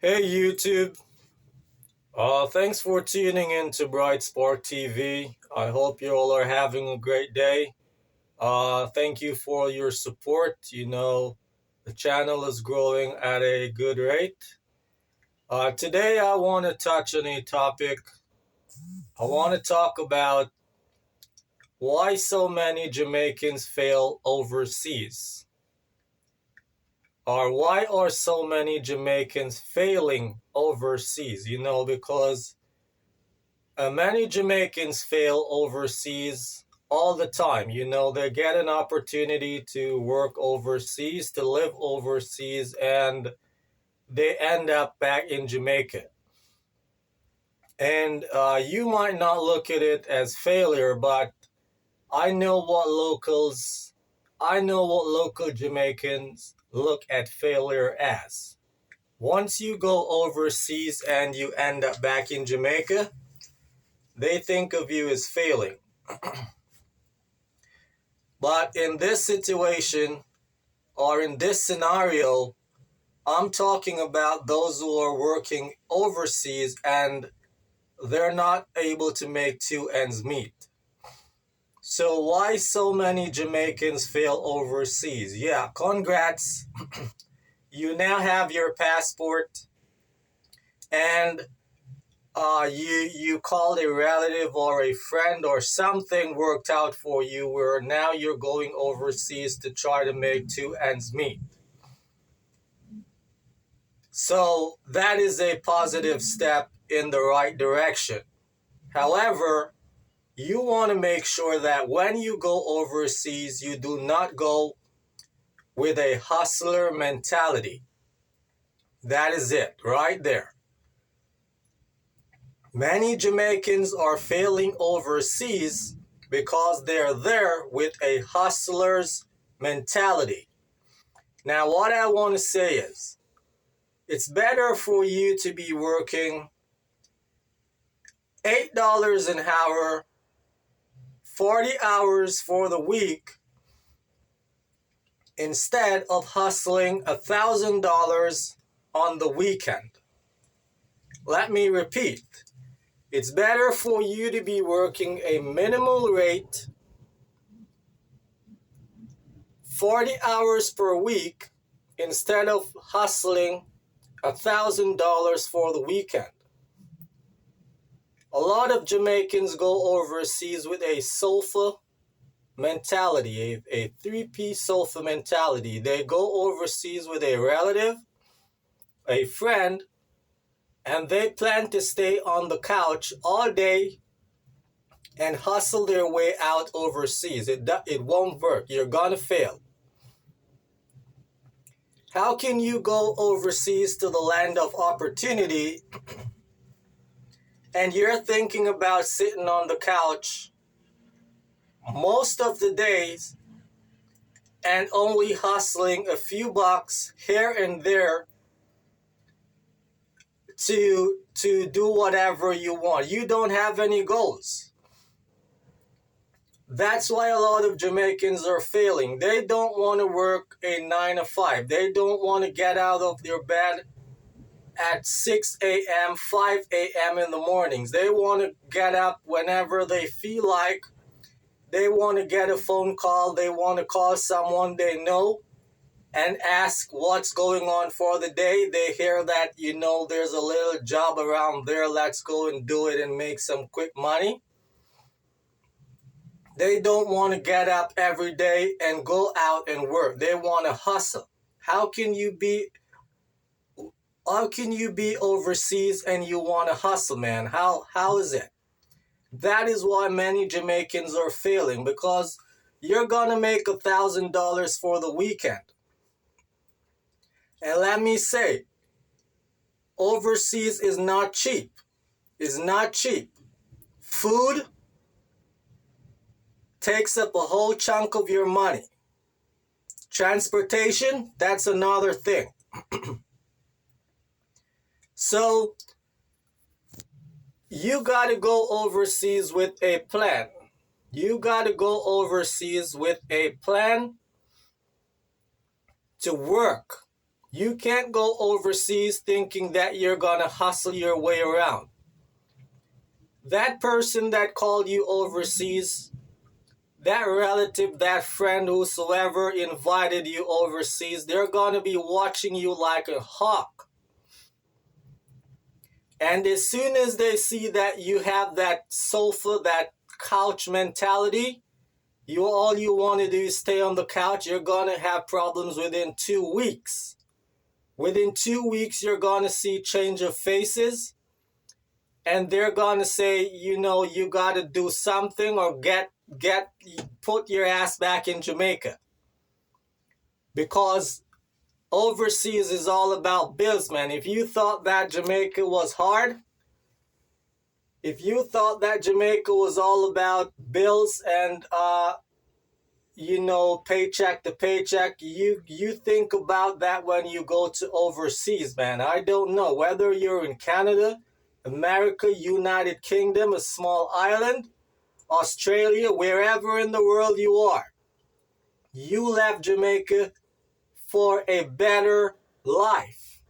Hey YouTube, thanks for tuning in to Bright Spark TV. I hope you all are having a great day. Thank you for your support. The channel is growing at a good rate. Today I want to touch on a topic. I want to talk about why so many Jamaicans fail overseas. Or why are so many Jamaicans failing overseas? Because many Jamaicans fail overseas all the time. They get an opportunity to work overseas, to live overseas, and they end up back in Jamaica. And you might not look at it as failure, but I know what local Jamaicans look at failure as. Once you go overseas and you end up back in Jamaica, they think of you as failing. But in this situation, or in this scenario, I'm talking about those who are working overseas and they're not able to make two ends meet. So why so many Jamaicans fail overseas? Yeah, congrats. You now have your passport, and you called a relative or a friend or something worked out for you where now you're going overseas to try to make two ends meet. So that is a positive step in the right direction. However, you want to make sure that when you go overseas, you do not go with a hustler mentality. That is it right there. Many Jamaicans are failing overseas because they're there with a hustler's mentality. Now, what I want to say is, it's better for you to be working $8 an hour, 40 hours for the week, instead of hustling $1,000 on the weekend. Let me repeat. It's better for you to be working a minimal rate, 40 hours per week, instead of hustling $1,000 for the weekend. A lot of Jamaicans go overseas with a sofa mentality, a three-piece sofa mentality. They go overseas with a relative, a friend, and they plan to stay on the couch all day and hustle their way out overseas. It won't work. You're gonna fail. How can you go overseas to the land of opportunity and you're thinking about sitting on the couch most of the days and only hustling a few bucks here and there to do whatever you want? You don't have any goals. That's why a lot of Jamaicans are failing. They don't want to work a 9 to 5. They don't want to get out of their bed at 6 a.m., 5 a.m. in the mornings. They want to get up whenever they feel like. They want to get a phone call. They want to call someone they know and ask what's going on for the day. They hear that, there's a little job around there. Let's go and do it and make some quick money. They don't want to get up every day and go out and work. They want to hustle. How can you be overseas and you want to hustle, man? How is it? That is why many Jamaicans are failing, because you're gonna make $1,000 for the weekend. And let me say, overseas is not cheap. It's not cheap. Food takes up a whole chunk of your money. Transportation, that's another thing. So, you got to go overseas with a plan. You got to go overseas with a plan to work You can't go overseas thinking that you're gonna hustle your way around. That person that called you overseas, that relative, that friend, whosoever invited you overseas, they're gonna be watching you like a hawk. And as soon as they see that you have that sofa, that couch mentality, all you want to do is stay on the couch, you're gonna have problems within 2 weeks. Within 2 weeks, you're gonna see change of faces, and they're gonna say, you gotta do something or put your ass back in Jamaica. Because overseas is all about bills, man. If you thought that Jamaica was hard, if you thought that Jamaica was all about bills and paycheck to paycheck, you think about that when you go to overseas, man. I don't know whether you're in Canada, America, United Kingdom, a small island, Australia, wherever in the world you are. You left Jamaica for a better life.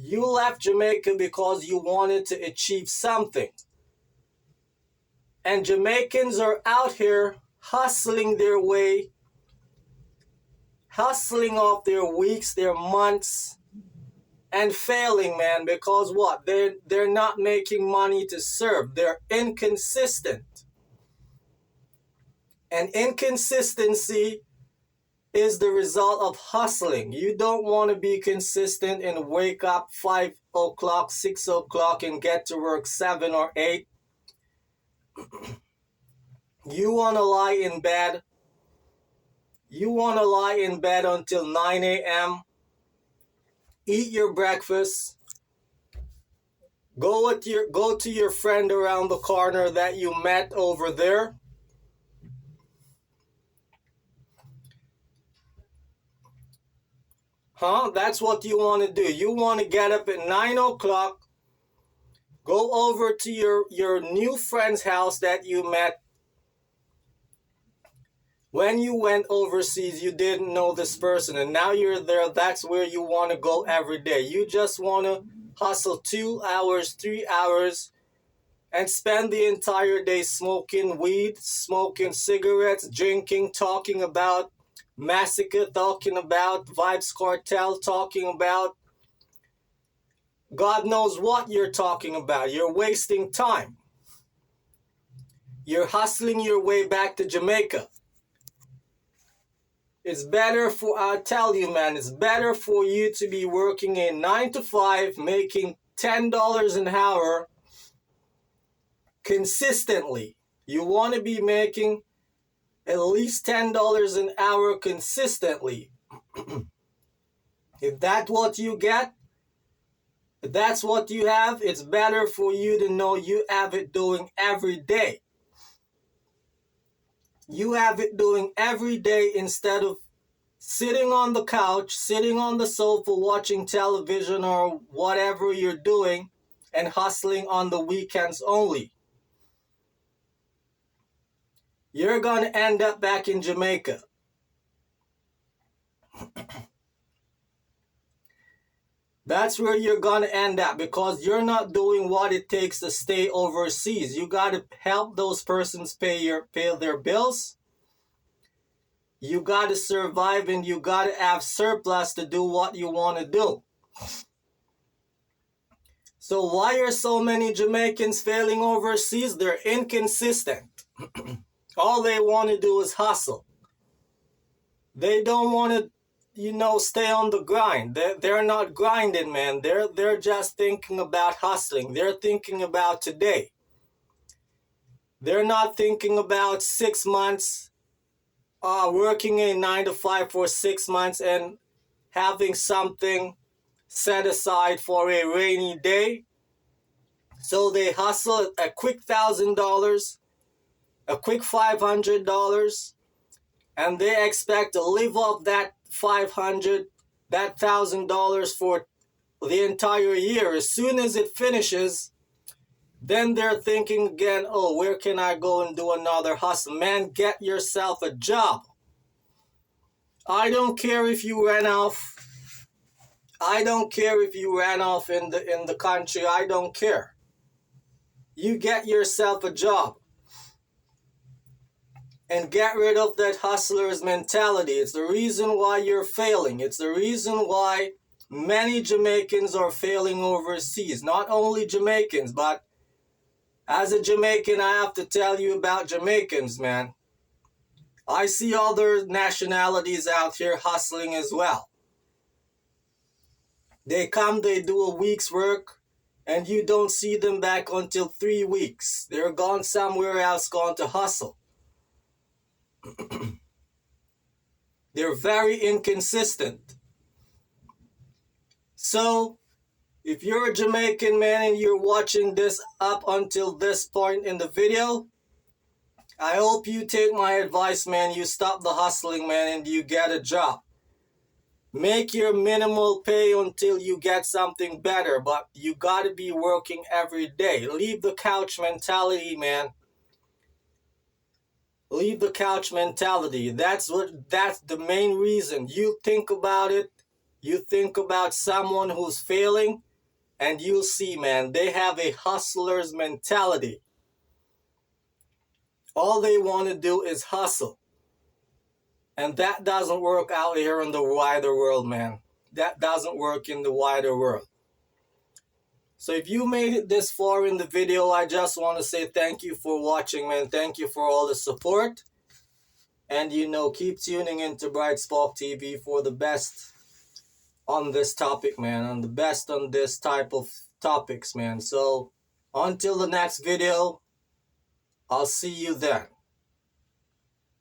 You left Jamaica because you wanted to achieve something. And Jamaicans are out here hustling their way, hustling off their weeks, their months, and failing, man, because what? They're not making money to serve. They're inconsistent. And inconsistency is the result of hustling. You don't want to be consistent and wake up 5 o'clock, 6 o'clock and get to work 7 or 8. You want to lie in bed. You want to lie in bed until 9 a.m. Eat your breakfast. Go to your friend around the corner that you met over there. That's what you want to do. You want to get up at 9 o'clock, go over to your new friend's house that you met. When you went overseas, you didn't know this person, and now you're there. That's where you want to go every day. You just want to hustle 2 hours, 3 hours, and spend the entire day smoking weed, smoking cigarettes, drinking, talking about Massacre, talking about Vibes Cartel, talking about God knows what you're talking about. You're wasting time. You're hustling your way back to Jamaica. It's better I tell you, man, it's better for you to be working a 9 to 5, making $10 an hour consistently. You want to be making at least $10 an hour consistently. If that's what you get, if that's what you have, it's better for you to know you have it doing every day. You have it doing every day instead of sitting on the couch, sitting on the sofa, watching television or whatever you're doing and hustling on the weekends only. You're going to end up back in Jamaica. That's where you're going to end up because you're not doing what it takes to stay overseas. You got to help those persons pay their bills. You got to survive and you got to have surplus to do what you want to do. So why are so many Jamaicans failing overseas? They're inconsistent. All they want to do is hustle. They don't want to, stay on the grind. They're not grinding, man. They're just thinking about hustling. They're thinking about today. They're not thinking about 6 months, working a 9 to 5 for 6 months and having something set aside for a rainy day. So they hustle a quick $1,000, a quick $500, and they expect to live off that $500, that $1,000 for the entire year. As soon as it finishes, then they're thinking again, oh, where can I go and do another hustle? Man, get yourself a job. I don't care if you ran off I don't care if you ran off in the country. I don't care. You get yourself a job and get rid of that hustler's mentality. It's the reason why you're failing. It's the reason why many Jamaicans are failing overseas. Not only Jamaicans, but as a Jamaican, I have to tell you about Jamaicans, man. I see other nationalities out here hustling as well. They come, they do a week's work, and you don't see them back until 3 weeks. They're gone somewhere else, gone to hustle. They're very inconsistent. So, if you're a Jamaican man and you're watching this up until this point in the video, I hope you take my advice, man. You stop the hustling, man, and you get a job. Make your minimal pay until you get something better, but you gotta be working every day. Leave the couch mentality, man. Leave the couch mentality. That's the main reason. You think about it. You think about someone who's failing, and you'll see, man, they have a hustler's mentality. All they want to do is hustle. And that doesn't work out here in the wider world, man. That doesn't work in the wider world. So if you made it this far in the video, I just want to say thank you for watching, man. Thank you for all the support. And, keep tuning into Bright Spark TV for the best on this topic, man. And the best on this type of topics, man. So until the next video, I'll see you then.